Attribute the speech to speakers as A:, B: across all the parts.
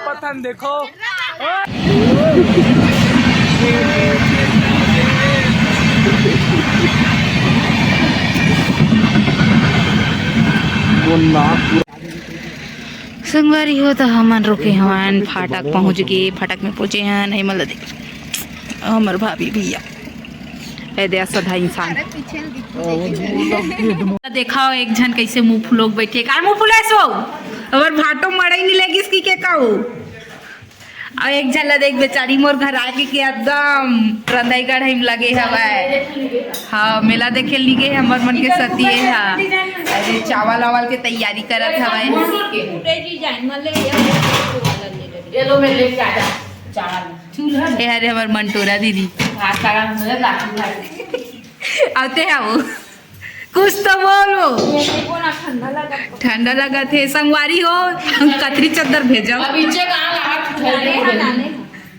A: पतन देखो।
B: संगवारी हो तो हमन रुके हवन फाटक पहुँच गए। फाटक में पहुँचे हैं नहीं मतलब देख हमर भाभी भैया दे सदा इंसान देखा एक जन कैसे मुंह फुलोग बैठे कार मुंह फुले सो और भाटो मड़ई नहीं लगी इसकी के कहू और एक जन ला देख बेचारी मोर घर आके के एकदम रंदाईगढ़ हम लगे हवाए। हाँ मेला देखे लिगे हमर मन के सतिए हा अरे चावल वावल के तैयारी करत हवाए। ए अरे हमर मंटोरा दीदी आते हैं वो कुछ तो बोलो ठंडा लगा थे संगवारी हो कतरी चद्दर भेजो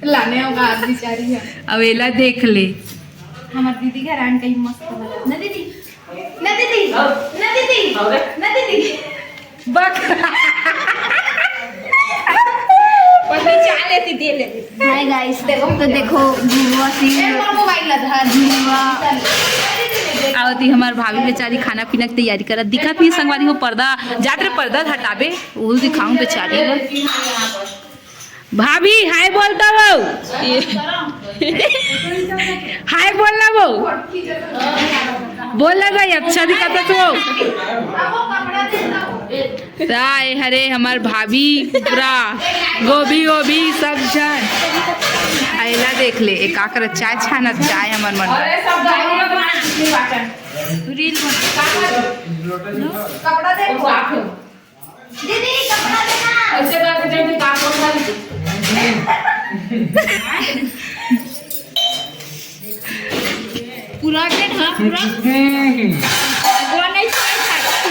B: लाने होगा बेचारी है अवेला देख ले हमार दीदी घर आन कहीं मस्त न दीदी न दीदी न दीदी न दीदी बक हाय गाइस देखो तो देखो जुआ सी मोबाइल लगा जुआ आवती हमार भाभी बेचारी खाना पीना की तैयारी करत दिखत नहीं संगवारी हो पर्दा जाते पर्दा हटाबे वो दिखाऊं बेचारी भाभी हाय बोलता वो हाय बोलना वो बोल लगा अच्छा दिखाता तो राय हरे हमार भाभी पूरा गोभी वोभी सब जन आयला देख ले एक आकर चाय छाना चाय हमार मन रील कपड़ा दे दीदी कपड़ा देना ऐसे करके जल्दी काम कर पूरा के हां पूरा वो नहीं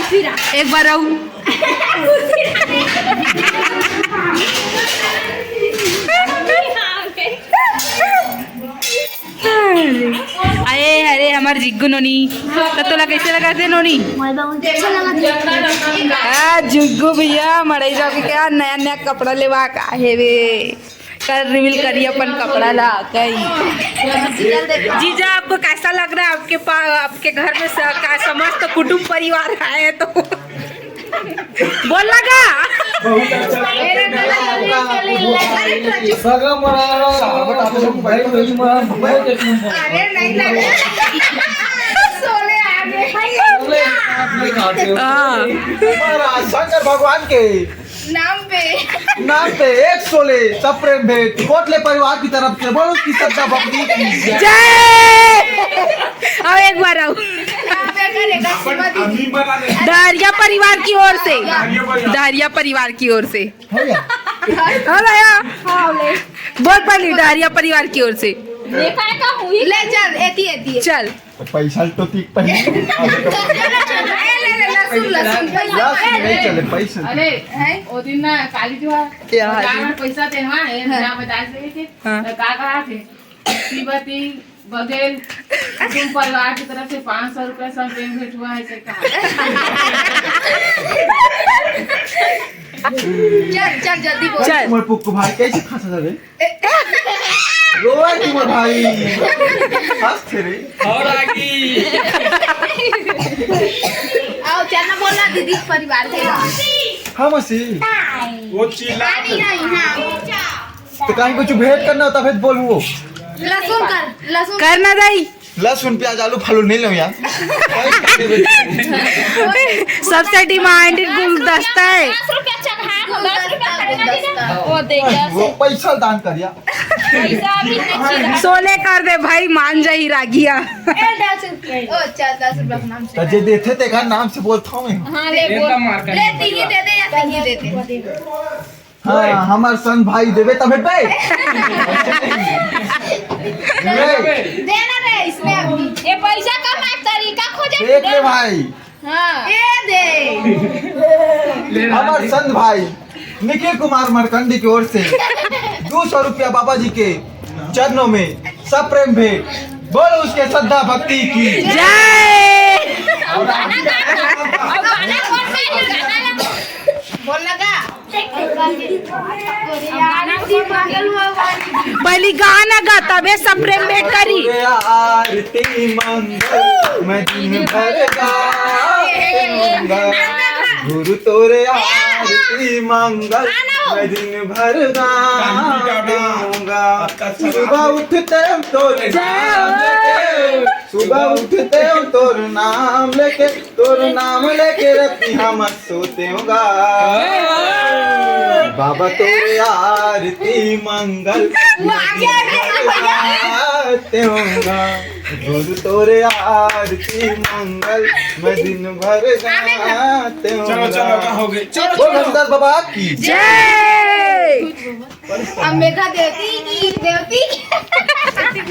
B: फिर एक बार आऊं अरे अरे हमार जिग्गू नोनी तो कैसे लगाते नोनी जिग्गू भैया मड़ई जाओ क्या नया नया कपड़ा लेवा का है वे कर रिवील करिए अपन कपड़ा ला कहीं जीजा आपको कैसा लग रहा है आपके पास आपके घर में समस्त कुटुंब परिवार आए तो बोल लगा
C: शंकर भगवान के नाम पे एक सोले सब प्रेम भेंट कोटले परिवार की तरफ से बोलो की श्रद्धा भक्ति
B: जय अब एक बार आओ दरिया परिवार की ओर से दरिया परिवार की ओर से बहुत पहले दरिया परिवार की ओर से ले चल एती चल
C: पैसा तो ठीक पहले चले पैसा
D: अरे ओ दिन ना काली जो है पैसा थे वहां ना बता थे तो का कहा थे श्रीमती बगैर तुम परिवार की तरफ से 500 रुपए सब पेन भेंट हुआ है से कहा
B: चल जल्दी बोल
C: चल मोर पुक्कू भाई कैसे खसा रे रोआ तुम भाई हंस थे रे
A: और आगी
B: आओ चल ना बोलना दीदी परिवार के
C: हम सी
A: वो चिल्ला
C: तो कहीं कुछ भेंट करना होता भेंट बोल वो
B: लहसुन करना दाई
C: लहसुन प्याज आलू फलू नहीं लो यार
B: सबसे डिमांडेड गुलदस्ता है
C: वो पैसा दान करिया
B: सोले कर दे भाई मान जाही रागिया
C: जे देते ते का नाम से बोलता हूँ हाँ हमार सन भाई देवे तबे पे
B: देना रे इसमें अभी ये पैसा कमाए तरीका खोजे
C: देख ले भाई
B: हाँ ये दे
C: हमार सन भाई निखिल कुमार मरकंडी की ओर से 200 रुपया बाबा जी के चरणों में सब प्रेम भेंट बोलो उसके श्रद्धा भक्ति की
B: जय बोल लगा पहली गाना गा तबे सब प्रेम भेंट करी।
C: आरती मंगल मैं दिन भर गाऊंगा, गुरु तोरे आरती मंगल मैं दिन भर गाऊंगा। सुबह उठते हम तोर नाम लेके, सुबह उठते हम तोर नाम लेके, तोर नाम लेके रति हम सोते होगा। बाबा तोरे आरती मंगल गाते होगा, गुरु तोरे आरती मंगल मैं दिन भर गाते होगा।
A: चलो हो गई।
C: बोल रमदास बाबा की
B: जय।
E: अंबिका देवती की देवती की।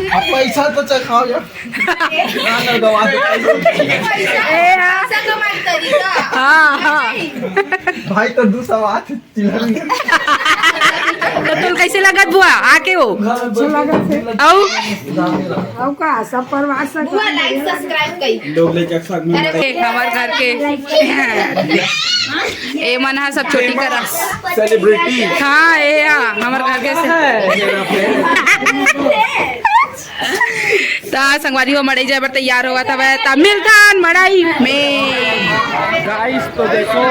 C: अब पैसा तो चखाओ यार। ना दवा दे
E: पैसा कमाने का तरीका।
B: हाँ
C: भाई तो 200 हाथ चिल्ला।
B: तो तुल कैसे लगत बुआ आके हो औ
F: का सब परिवार से
E: बुआ लाइक सब्सक्राइब कई।
A: लोग लेके साथ में
B: हमार घर के ए मन हा सब छोटी करा
A: सेलिब्रिटी।
B: हाँ ए हमार घर के ता संगवारी हो मड़ई जाए पर तैयार होगा था वह ता मिलतान मड़ई में।
A: गाइस तो देखो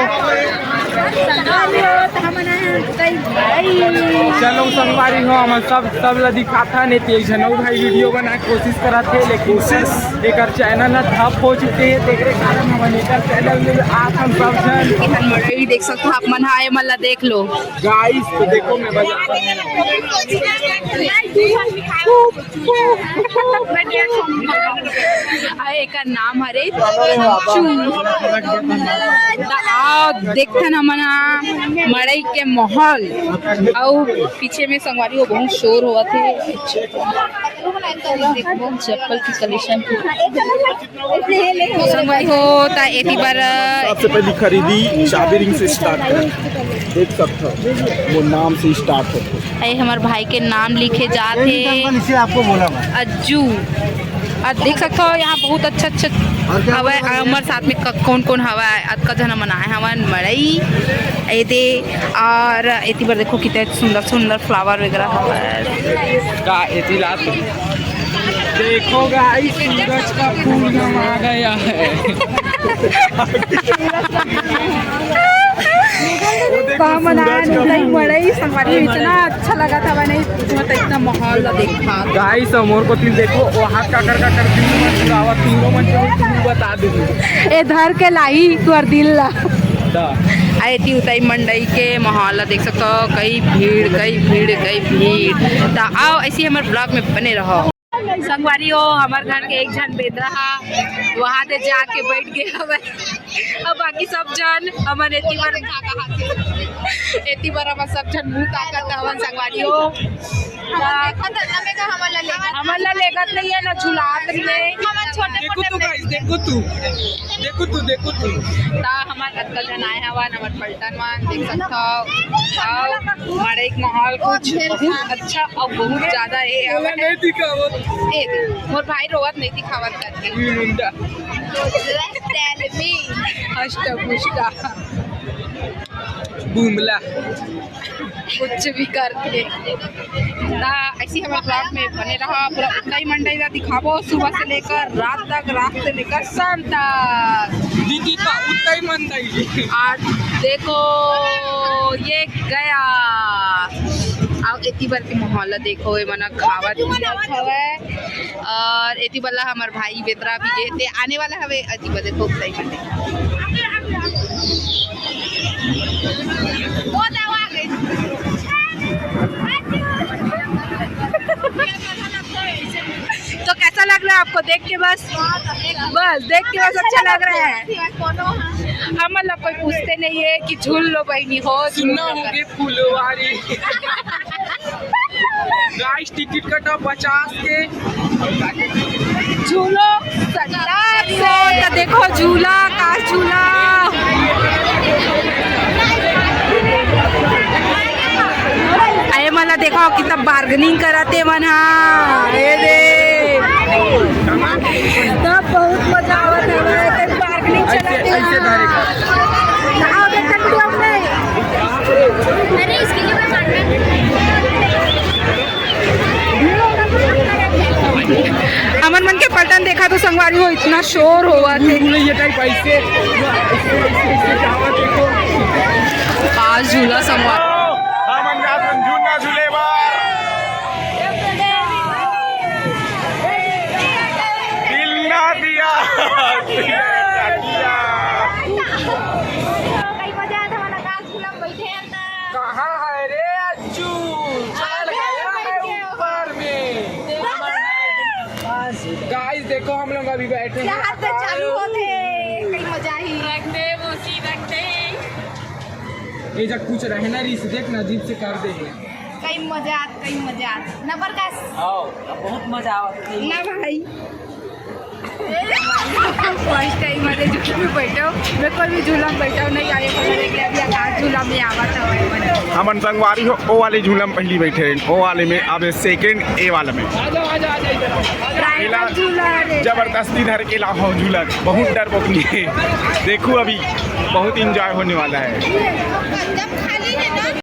A: चलो संगवारी हो हम सब ला दिखाता नहीं तेज जनऊ भाई वीडियो बना कोशिश करा थे, लेकिन एक चैनल ना ठप हो चुके हैं। देख रहे कारण हम एकर चैनल में आप हम सब जन
B: मड़ई देख सकते हो आप मन आए मल्ला देख लो।
A: गाइस तो देखो मैं बजाता
B: एकर नाम हरे आओ देखते न मना मड़ई के माहौल और पीछे में संगवारी हो बहुत शोर हुआ थे। चप्पल की कलेक्शन संगवारी हो ता एती बार
A: सबसे पहली खरीदी चाबी रिंग से स्टार्ट करें। देख सकते हो वो नाम से स्टार्ट होते।
B: हमारे भाई के नाम लिखे जाते
C: इसे आपको बोला मैं।
B: अज्जू और देख सकते हो यहाँ बहुत अच्छा हवा है। हमारे साथ में कौन कौन हवा है अद का जना मनाए हवन मड़ई एते और एती पर देखो कितने सुंदर सुंदर फ्लावर वगैरह हवा है
A: का एती लात देखो गाइस सूरज का फूल हम आ गया है।
B: मड़ई संगवारी इतना अच्छा लगा था मैंने इतना माहौल देखा।
A: गाइस मोर को तीन देखो वहाँ का कर तीनों मन बता दे
B: इधर के लाई तुअर दिल ला आती उताई मंडई के माहौल देख सकते हो। कई भीड़ तो आओ ऐसी हमारे ब्लॉग में बने रहो। संगवारी हो हमारे घर के एक जन बेद रहा वहाँ से जाके बैठ गए हमें। अब बाकी सब जन हमारे एती बार हम सब जन मुँह ताकत हवन संगवारी हो हमारा लेगत नहीं है ना झुलात नहीं है देखो तू हमारे अक्कल जन आए हवन हमारे पलटन मान देख सकते हो। हमारे एक माहौल कुछ बहुत अच्छा और बहुत ज्यादा है मोर भाई रोवत नहीं दिखावत करके अष्टपुष्टा
A: बुमला
B: कुछ भी करके ऐसी हमारे ब्लॉग में बने रहा। पूरा उतना ही मंडई का दिखावो सुबह से लेकर रात तक, रात से लेकर शाम तक
A: दीदी का उतना ही मंडई।
B: आज देखो ये गया और एती बार के माहौल देखो ये मना खावत हवे और एती वाला हमार भाई बेतरा भी जेते आने वाला हवे एती बार देखो सही करते तो कैसा लग रहा है आपको देख के? बस देख के बस अच्छा लग रहा है। हम मतलब कोई पूछते नहीं है कि झूल लो बहनी हो
A: सुनना होगी फुलवारी। गाइस टिकट कटा 50 के
B: झूलो से तो देखो झूला का झूला अरे मला देखो कितना बार्गेनिंग कराते मन ये दे तब बहुत मजा आवत है बार्गेनिंग चलाते हैं। संगवारी हो इतना शोर हुआ थे
A: ये टाइप ऐसे जावा देखो
B: आज झूला संगवारी
A: झूलना झूले बार दिल ना दिया
E: कई मजा आया था वाला गाछ झूला में बैठे हैं ना
A: कहाँ है रे अज्जू चल गया है ऊपर में गाइस देखो हम लोग अभी बैठे हैं
E: हाथ पे चालू होते कई मजा ही
A: ये जब कुछ रहना रीस देखना जीप से कर दे
E: कई मजा नंबर का
F: बहुत मजा आवत
B: ना भाई फर्स्ट टाइम मैंने झूले में बैठा मैं कोई भी झूला में बैठा नहीं आए अभी आकाश झूला में आवा था
A: हमन संगवारी हो ओ वाले झूला में पहली बैठे हैं ओ वाले में अब सेकंड ए वाला में
B: झूला
A: जबरदस्ती धर के लाओ झूला बहुत डर बोकनी है देखो अभी बहुत इंजॉय होने वाला है
E: जब खाली है ना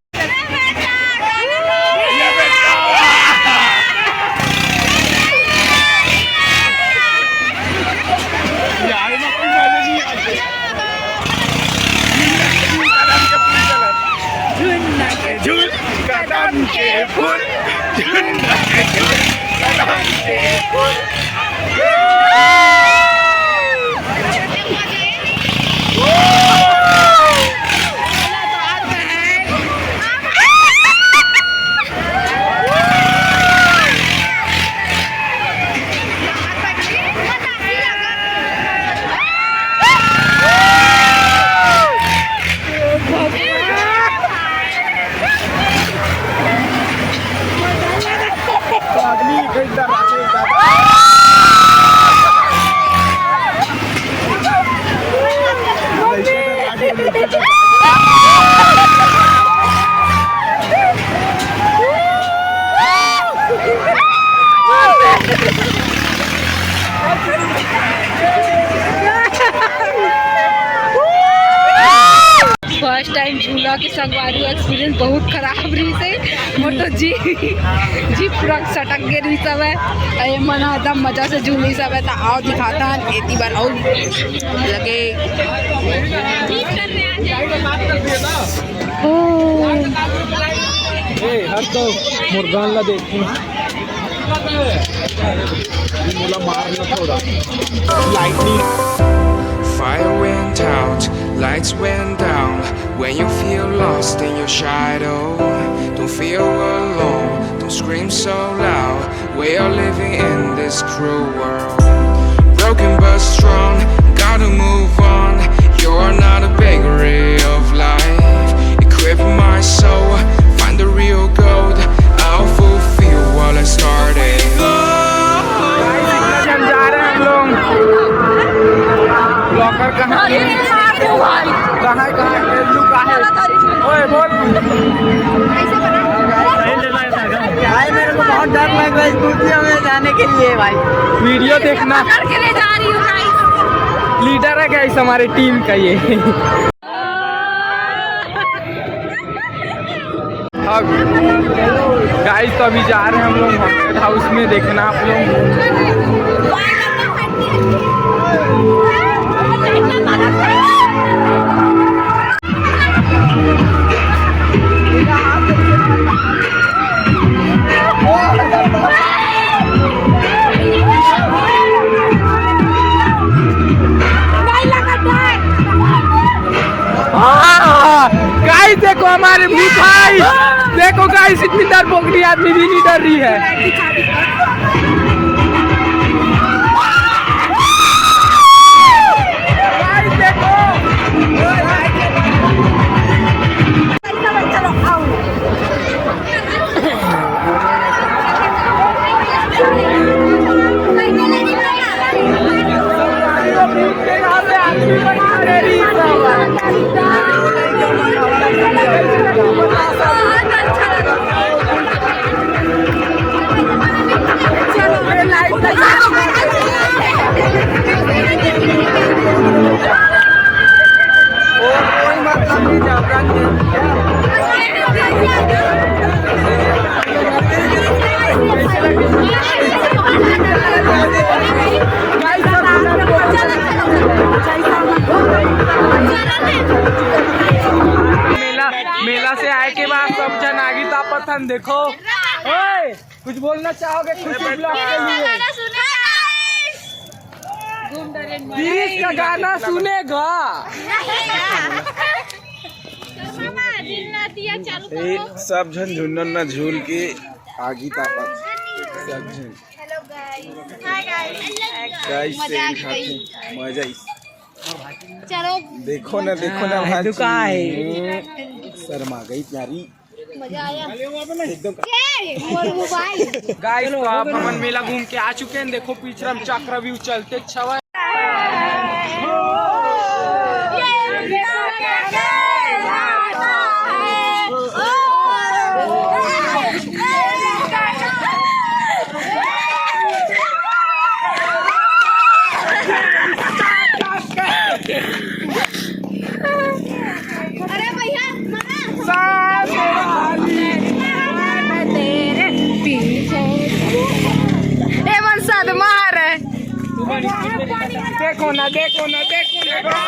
A: कदम के फूल कदम के फूल
B: फर्स्ट टाइम झूला के संगवारी एक्सपीरियंस बहुत खराब रही से मोटो जी पूरा सटक गए रही सब है ये मन एकदम मजा से झूली सब है तो आओ दिखाता एती बार आओ लगे
A: हर तो मुर्गान ला देखो मुला मारना थोड़ा lightning
G: Fire went out, lights went down. When you feel lost in your shadow, don't feel alone, don't scream so loud. We are living in this cruel world. Broken but strong, gotta move on. You're not a bakery of life. Equip my soul, find the real gold. I'll fulfill what I started.
A: हम जा रहे हैं हम लोग blocker कहाँ है ओए बोल
F: भाई मेरे को बहुत डर लग रहा है स्कूटियों में जाने के लिए भाई
A: वीडियो देखना लीडर है गाइस हमारे टीम का ये गाइस तो अभी जा रहे हैं हम लोग हॉन्टेड हाउस में देखना आप लोग गाइस देखो हमारे भाई देखो गाइस इतनी डर पोकड़ी आदमी भी नहीं डर रही है गाइस देखो
E: चलो
A: पैटर्न देखो। ओए कुछ बोलना चाहोगे खुशी ब्लॉग के लिए? गिरीश का गाना सुनेगा।
C: सब झन झुन्नन ना झूल के आगी तापत सब झन गाइस मजा
E: चलो
C: देखो ना भाई शर्मा गई प्यारी
E: मजा आया
C: एकदम।
E: मोबाइल
A: गाइस तो आप हमन मेला घूम के आ चुके हैं। देखो पीछे चक्रव्यूह चलते छवा।
E: अरे भैया
B: तेरे पीछे एवन सदमा है।
A: देखो ना देखो ना देखो ना
E: देखो ना